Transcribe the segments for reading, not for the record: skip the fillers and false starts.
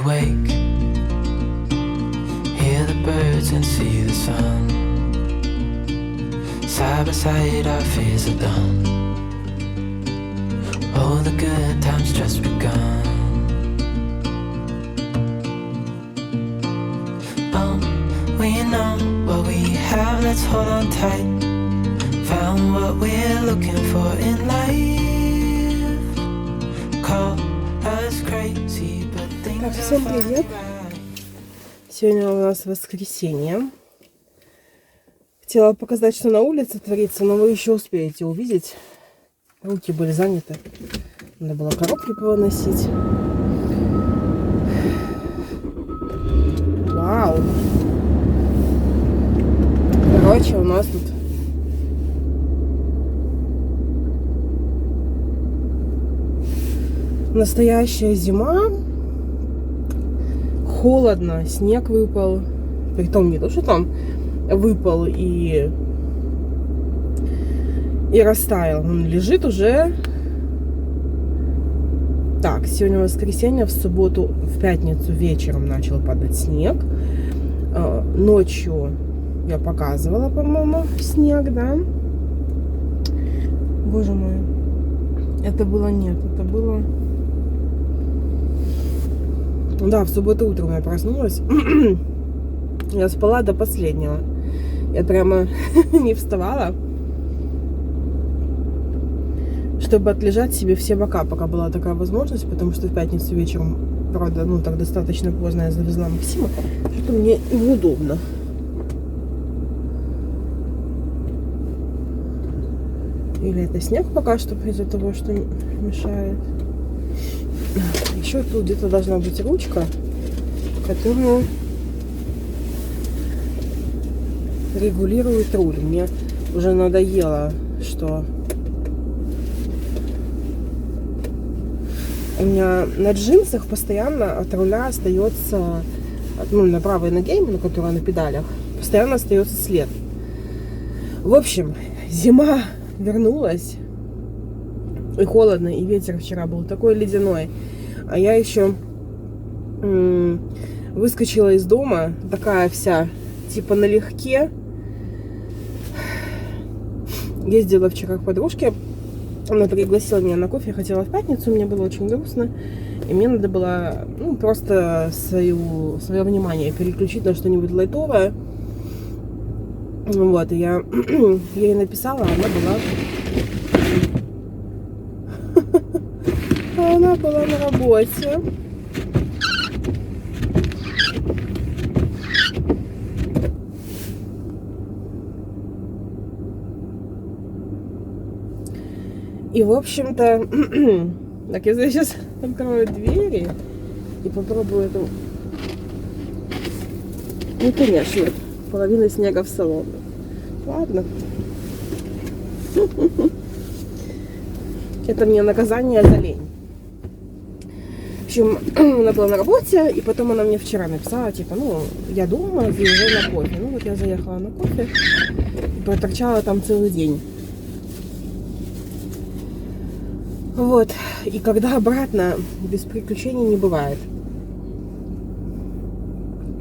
wake, hear the birds and see the sun. Side by side our fears are done. Oh, the good times just begun. We know what we have, let's hold on tight. Found what we're looking for in life. Call us crazy, but things Так, всем привет. Сегодня у нас воскресенье. Хотела показать, что на улице творится, но вы еще успеете увидеть. Руки были заняты. Надо было коробки повыносить. Вау! Короче, у нас тут настоящая зима. Холодно, снег выпал. Притом не то, что там выпал и растаял. Он лежит уже. Так, сегодня воскресенье, в субботу, в пятницу вечером начал падать снег. Ночью я показывала, по-моему, снег, да? Боже мой. Это было нет, это было... Да, в субботу утром я проснулась. Я спала до последнего. Я прямо не вставала, чтобы отлежать себе все бока, пока была такая возможность, потому что в пятницу вечером, правда, ну так достаточно поздно я завезла Максима, что мне неудобно. Или это снег пока что из-за того, что мешает. Еще тут где-то должна быть ручка, которая регулирует руль. Мне уже надоело, что у меня на джинсах постоянно от руля остается, ну, на правой ноге, именно которая на педалях, постоянно остается след. В общем, зима вернулась. И холодно, и ветер вчера был такой ледяной. А я еще выскочила из дома, такая вся, типа налегке. Ездила вчера к подружке. Она пригласила меня на кофе, хотела в пятницу, мне было очень грустно. И мне надо было, ну, просто свое внимание переключить на что-нибудь лайтовое. Вот, и я ей написала, она была на работе. И, в общем-то, так, я сейчас открою двери и попробую эту... Ну, конечно, половина снега в салоне. Ладно. Это мне наказание за лень. В общем, она была на работе, и потом она мне вчера написала, типа, ну, я дома, заезжай на кофе. Ну, вот я заехала на кофе и проторчала там целый день. Вот. И когда обратно, без приключений не бывает.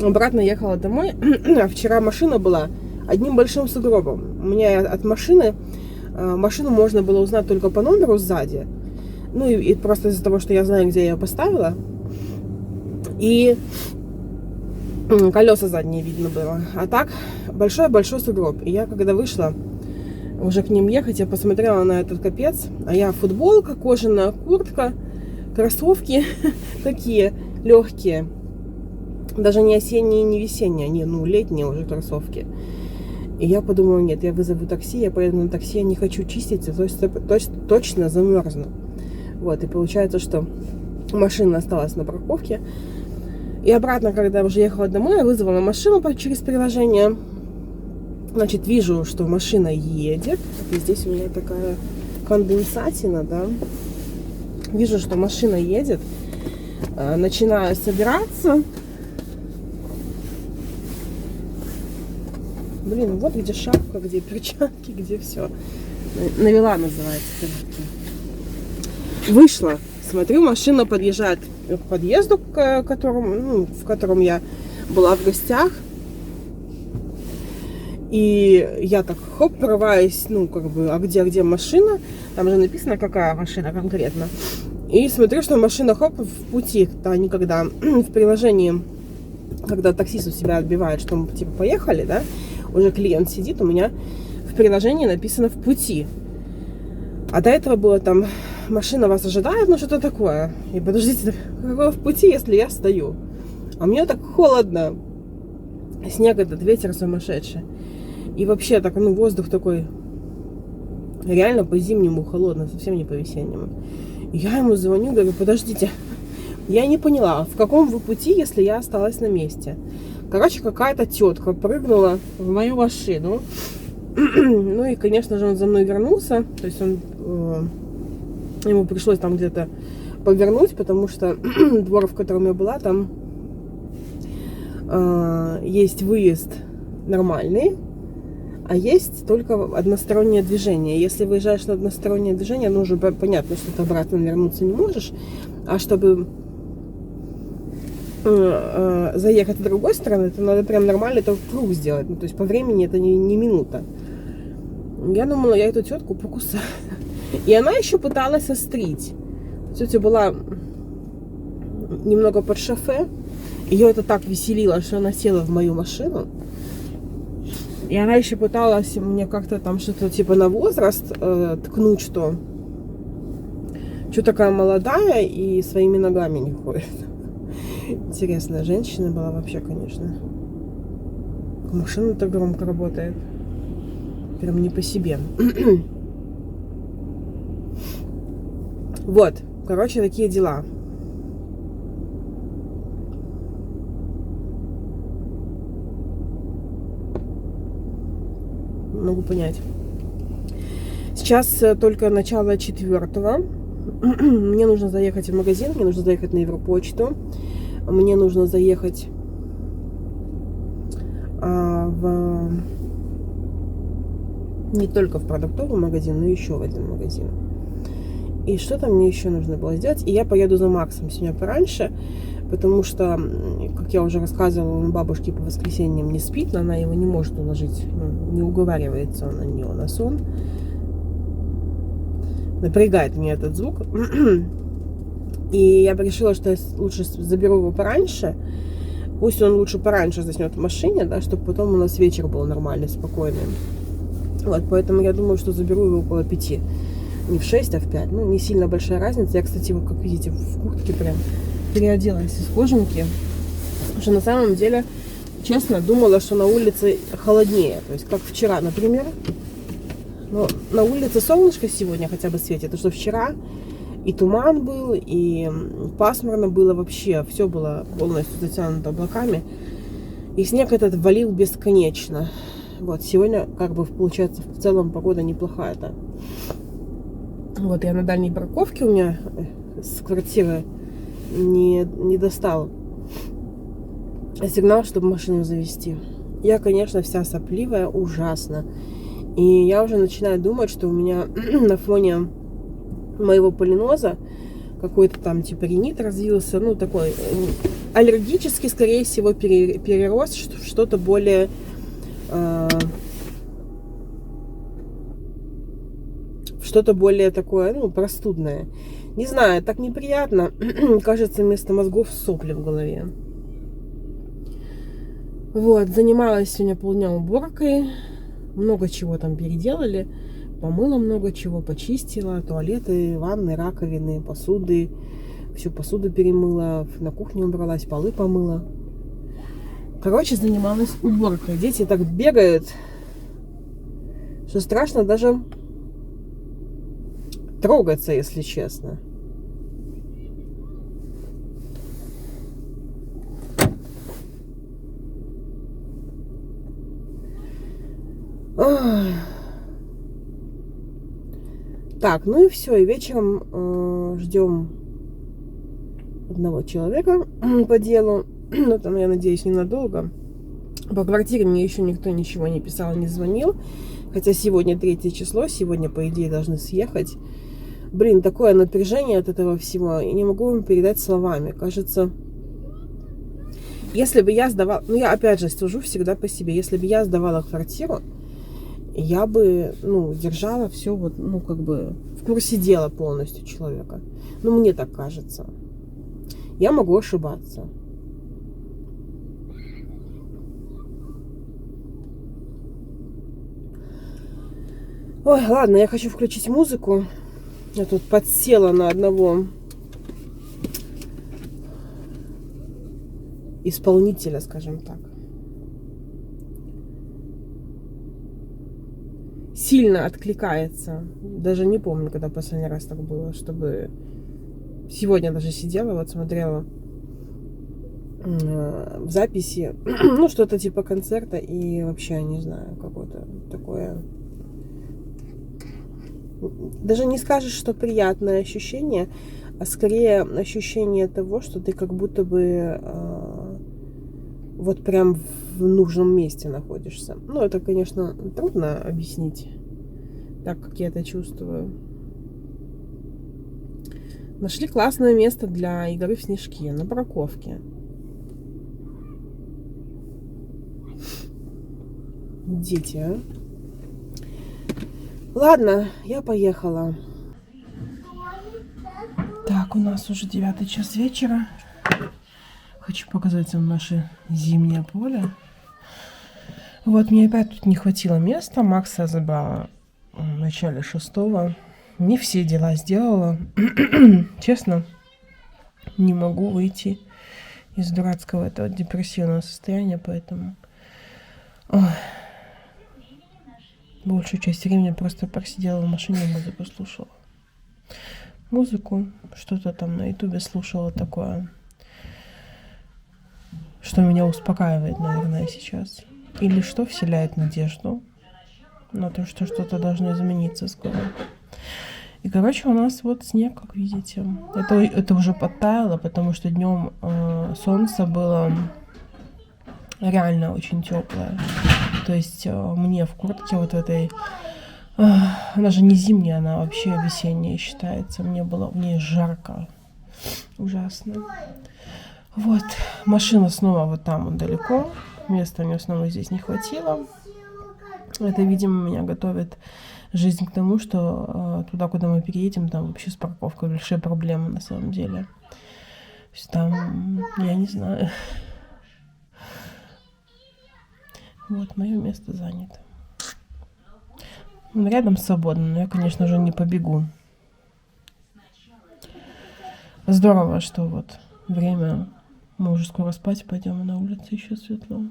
Обратно ехала домой, а вчера машина была одним большим сугробом. У меня от машину можно было узнать только по номеру сзади. Ну и просто из-за того, что я знаю, где я ее поставила. И колеса задние видно было. А так, большой-большой сугроб. И я, когда вышла уже к ним ехать, я посмотрела на этот капец. А я футболка, кожаная куртка, кроссовки такие легкие. Даже не осенние, не весенние, они, ну, летние уже кроссовки. И я подумала, нет, я вызову такси, я поеду на такси, я не хочу чиститься, то есть точно замерзну. Вот, и получается, что машина осталась на парковке. И обратно, когда уже ехала домой, я вызвала машину через приложение. Значит, вижу, что машина едет. И здесь у меня такая конденсатина, да. Вижу, что машина едет. Начинаю собираться. Блин, вот где шапка, где перчатки, где все. Навела, называется. Вышла, смотрю, машина подъезжает к подъезду, в котором я была в гостях. И я так, хоп, прорываюсь, а где машина? Там же написано, какая машина конкретно. И смотрю, что машина, хоп, в пути. Они когда в приложении, когда таксист у себя отбивает, что мы, типа, поехали, да, уже клиент сидит, у меня в приложении написано «в пути». А до этого было там «машина вас ожидает», что-то такое. И подождите, какое в пути, если я стою? А мне так холодно. Снег этот, ветер сумасшедший. И вообще так, воздух такой реально по-зимнему холодно, совсем не по-весеннему. Я ему звоню, говорю, подождите, я не поняла, в каком вы пути, если я осталась на месте? Короче, какая-то тетка прыгнула в мою машину. Ну и, конечно же, он за мной вернулся. То есть ему пришлось там где-то повернуть, потому что двор, в котором я была, там есть выезд нормальный, а есть только одностороннее движение. Если выезжаешь на одностороннее движение, уже понятно, что ты обратно вернуться не можешь. А чтобы заехать с другой стороны, это надо прям нормально это круг сделать. То есть по времени это не минута. Я думала, я эту тетку покусаю. И она еще пыталась острить. Тетя была немного под шофе. Ее это так веселило, что она села в мою машину. И она еще пыталась мне как-то там что-то типа на возраст ткнуть, что такая молодая и своими ногами не ходит. Интересная женщина была вообще, конечно. Машина-то громко работает. Прям не по себе. Вот. Короче, такие дела. Могу понять. Сейчас только начало 4-го. Мне нужно заехать в магазин, мне нужно заехать на Европочту. Мне нужно заехать не только в продуктовый магазин, но еще в один магазин. И что-то мне еще нужно было сделать. И я поеду за Максом сегодня пораньше, потому что, как я уже рассказывала, он бабушке по воскресеньям не спит, она его не может уложить, не уговаривается он на нее на сон. Напрягает меня этот звук. И я решила, что я лучше заберу его пораньше. Пусть он лучше пораньше заснет в машине, да, чтобы потом у нас вечер был нормальный, спокойный. Вот, поэтому я думаю, что заберу его около 5. Не в 6, а в 5. Не сильно большая разница. Я, кстати, вот, как видите, в куртке прям переоделась из кожанки. Потому что на самом деле, честно, думала, что на улице холоднее. То есть, как вчера, например. Но на улице солнышко сегодня хотя бы светит. Потому что вчера и туман был, и пасмурно было вообще. Все было полностью затянуто облаками. И снег этот валил бесконечно. Вот, сегодня, получается, в целом погода неплохая-то. Вот, я на дальней парковке, у меня с квартиры не достал сигнал, чтобы машину завести. Я, конечно, вся сопливая, ужасно. И я уже начинаю думать, что у меня на фоне моего полиноза какой-то там типа ринит развился, такой аллергический, скорее всего, перерос в что-то более такое, простудное. Не знаю, так неприятно. Кажется, вместо мозгов сопли в голове. Вот, занималась сегодня полдня уборкой. Много чего там переделали. Помыла много чего, почистила. Туалеты, ванны, раковины, посуды. Всю посуду перемыла. На кухне убралась, полы помыла. Короче, занималась уборкой. Дети так бегают, что страшно даже трогаться, если честно. Так, и все. И вечером ждем одного человека по делу. Там, я надеюсь, ненадолго. По квартире мне еще никто ничего не писал, не звонил. Хотя сегодня 3 число. Сегодня, по идее, должны съехать. Блин, такое напряжение от этого всего. Я не могу вам передать словами. Кажется, если бы я сдавала... Ну, я опять же сужу всегда по себе. Если бы я сдавала квартиру, я бы, ну, держала все вот, ну, как бы в курсе дела полностью человека. Ну, мне так кажется. Я могу ошибаться. Ой, ладно, я хочу включить музыку. Я тут подсела на одного исполнителя, скажем так. Сильно откликается. Даже не помню, когда последний раз так было, чтобы... Сегодня даже сидела, вот смотрела в записи, ну, что-то типа концерта, и вообще, не знаю, какое-то такое... Даже не скажешь, что приятное ощущение, а скорее ощущение того, что ты как будто бы вот прям в нужном месте находишься. Ну, это, конечно, трудно объяснить, так как я это чувствую. Нашли классное место для игры в снежки на парковке. Дети, а? Ладно, я поехала. Так, у нас уже 9 час вечера. Хочу показать вам наше зимнее поле. Вот, мне опять тут не хватило места. Макса забрала в начале 6-го. Не все дела сделала. Честно, не могу выйти из дурацкого этого депрессивного состояния, поэтому... Ой. Большую часть времени просто просидела в машине, музыку слушала. Музыку, что-то там на ютубе слушала такое, что меня успокаивает, наверное, сейчас. Или что вселяет надежду на то, что что-то должно измениться скоро. И, короче, у нас вот снег, как видите. Это уже подтаяло, потому что днем солнце было реально очень теплое. То есть мне в куртке вот этой, она же не зимняя, она вообще весенняя считается. Мне было в ней жарко, ужасно. Вот, машина снова вот там вот далеко, места у нее снова здесь не хватило. Это, видимо, меня готовит жизнь к тому, что туда, куда мы переедем, там вообще с парковкой большие проблемы на самом деле. То есть там, я не знаю... Вот, мое место занято. Рядом свободно, но я, конечно же, не побегу. Здорово, что вот время, мы уже скоро спать пойдем, на улице еще светло.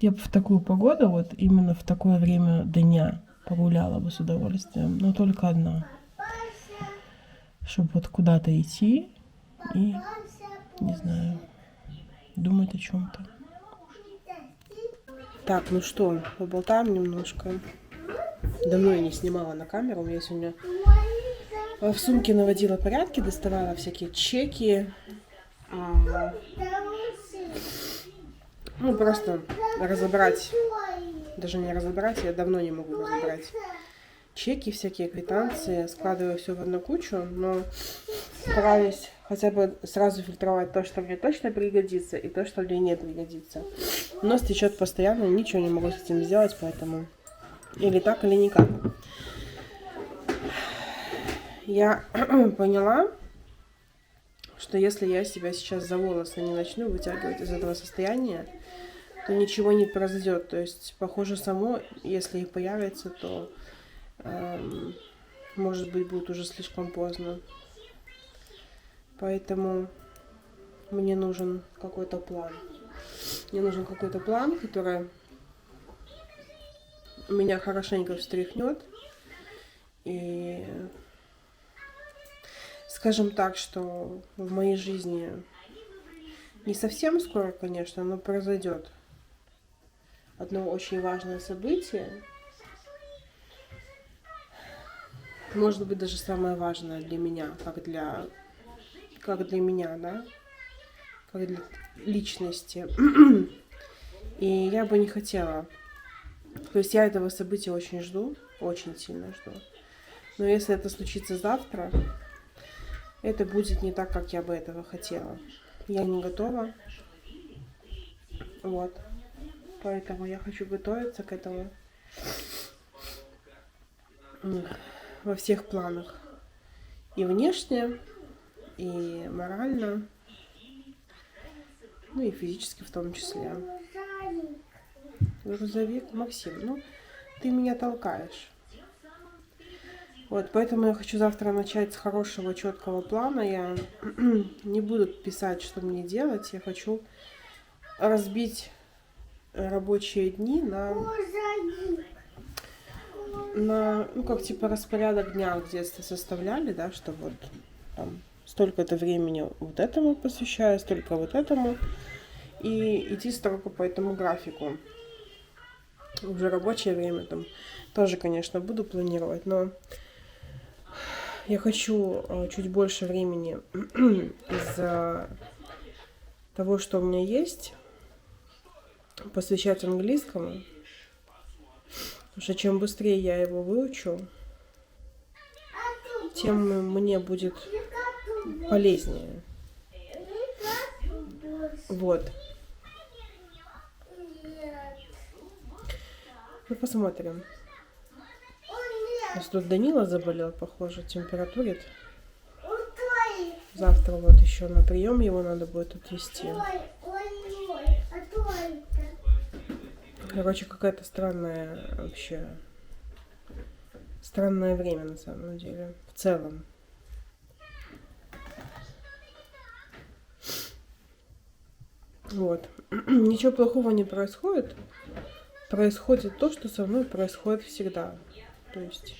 Я бы в такую погоду, вот именно в такое время дня погуляла бы с удовольствием, но только одна. Чтобы вот куда-то идти и, не знаю, думать о чем-то. Так, ну что, поболтаем немножко. Давно я не снимала на камеру. Я сегодня в сумке наводила порядки, доставала всякие чеки. Ну, просто разобрать. Даже не разобрать, я давно не могу разобрать. Чеки, всякие квитанции. Складываю все в одну кучу, но стараюсь хотя бы сразу фильтровать то, что мне точно пригодится, и то, что мне не пригодится. Нос течет постоянно, ничего не могу с этим сделать, поэтому или так, или никак. Я поняла, что если я себя сейчас за волосы не начну вытягивать из этого состояния, то ничего не произойдет. То есть, похоже, само, если и появится, то может быть, будет уже слишком поздно. Поэтому мне нужен какой-то план. Мне нужен какой-то план, который меня хорошенько встряхнет. И скажем так, что в моей жизни не совсем скоро, конечно, но произойдет одно очень важное событие. Может быть, даже самое важное для меня, как для меня, да, как для личности. И я бы не хотела. То есть я этого события очень жду, очень сильно жду. Но если это случится завтра, это будет не так, как я бы этого хотела. Я не готова. Вот. Поэтому я хочу готовиться к этому во всех планах. И внешне, и морально, ну и физически в том числе. Грузовик, Максим, ну ты меня толкаешь. Вот, поэтому я хочу завтра начать с хорошего, четкого плана. Я не буду писать, что мне делать. Я хочу разбить рабочие дни на ну, как типа распорядок дня в детстве составляли, да, что вот там столько-то времени вот этому посвящаю, столько вот этому. И идти строго по этому графику. Уже рабочее время там тоже, конечно, буду планировать, но я хочу чуть больше времени из-за того, что у меня есть, посвящать английскому. Потому что чем быстрее я его выучу, тем мне будет полезнее. Вот. Ну, посмотрим. У нас тут Данила заболел, похоже, температурит. Завтра вот еще на прием его надо будет отвезти. Короче, какая-то странная вообще... Странное время, на самом деле. В целом. Вот. Ничего плохого не происходит. Происходит то, что со мной происходит всегда. То есть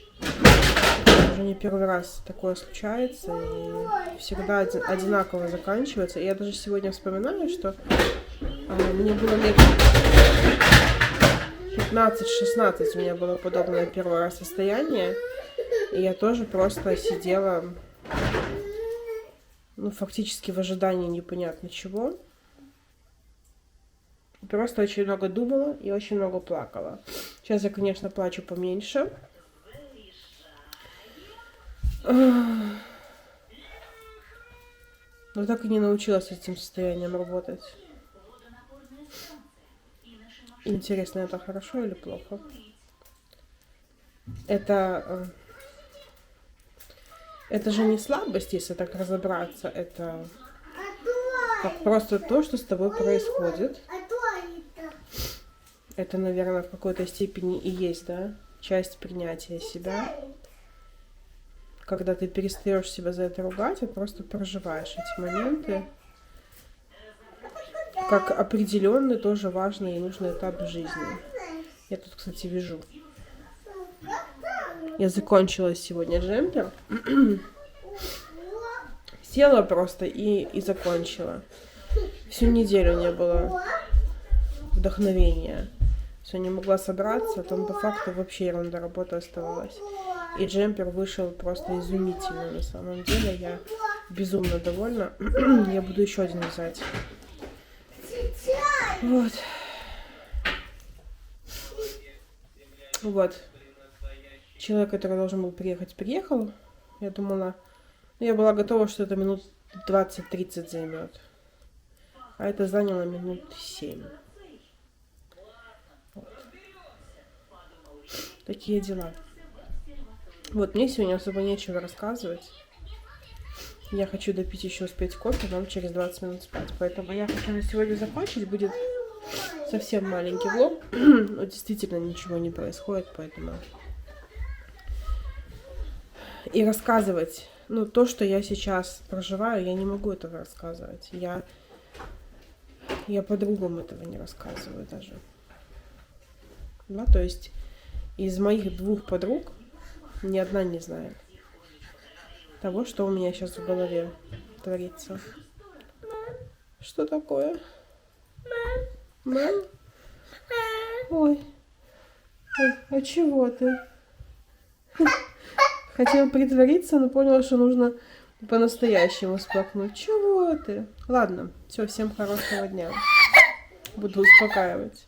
уже не первый раз такое случается, и всегда одинаково заканчивается. И я даже сегодня вспоминаю, что мне было лет 15-16, у меня было подобное первый раз состояние. И я тоже просто сидела, ну, фактически в ожидании непонятно чего. Просто очень много думала и очень много плакала. Сейчас я, конечно, плачу поменьше. Но так и не научилась с этим состоянием работать. Интересно, это хорошо или плохо? Это же не слабость, если так разобраться. Это как просто то, что с тобой происходит. Это, наверное, в какой-то степени и есть, да, часть принятия себя. Когда ты перестаешь себя за это ругать, а просто проживаешь эти моменты как определенный, тоже важный и нужный этап жизни. Я тут, кстати, вижу. Я закончила сегодня джемпер. Села просто и закончила. Всю неделю не было вдохновения. Все, не могла собраться, а там по факту вообще ерунда, работа оставалась. И джемпер вышел просто изумительно на самом деле. Я безумно довольна. Я буду еще один вязать. Вот. Вот. Человек, который должен был приехать, приехал. Я думала... Я была готова, что это минут 20-30 займет. А это заняло минут 7. Вот. Такие дела. Вот, мне сегодня особо нечего рассказывать. Я хочу допить еще успеть кофе, нам через 20 минут спать. Поэтому я хочу на сегодня закончить. Будет совсем маленький влог. Но действительно ничего не происходит, поэтому... И рассказывать, ну, то, что я сейчас проживаю, я не могу этого рассказывать. Я по-другому этого не рассказываю даже. Да, то есть из моих 2 подруг ни одна не знает того, что у меня сейчас в голове творится. Что такое? Мам? Ой. А чего ты? Хотела притвориться, но поняла, что нужно по-настоящему сплакнуть. Чего ты? Ладно, все, всем хорошего дня. Буду успокаивать.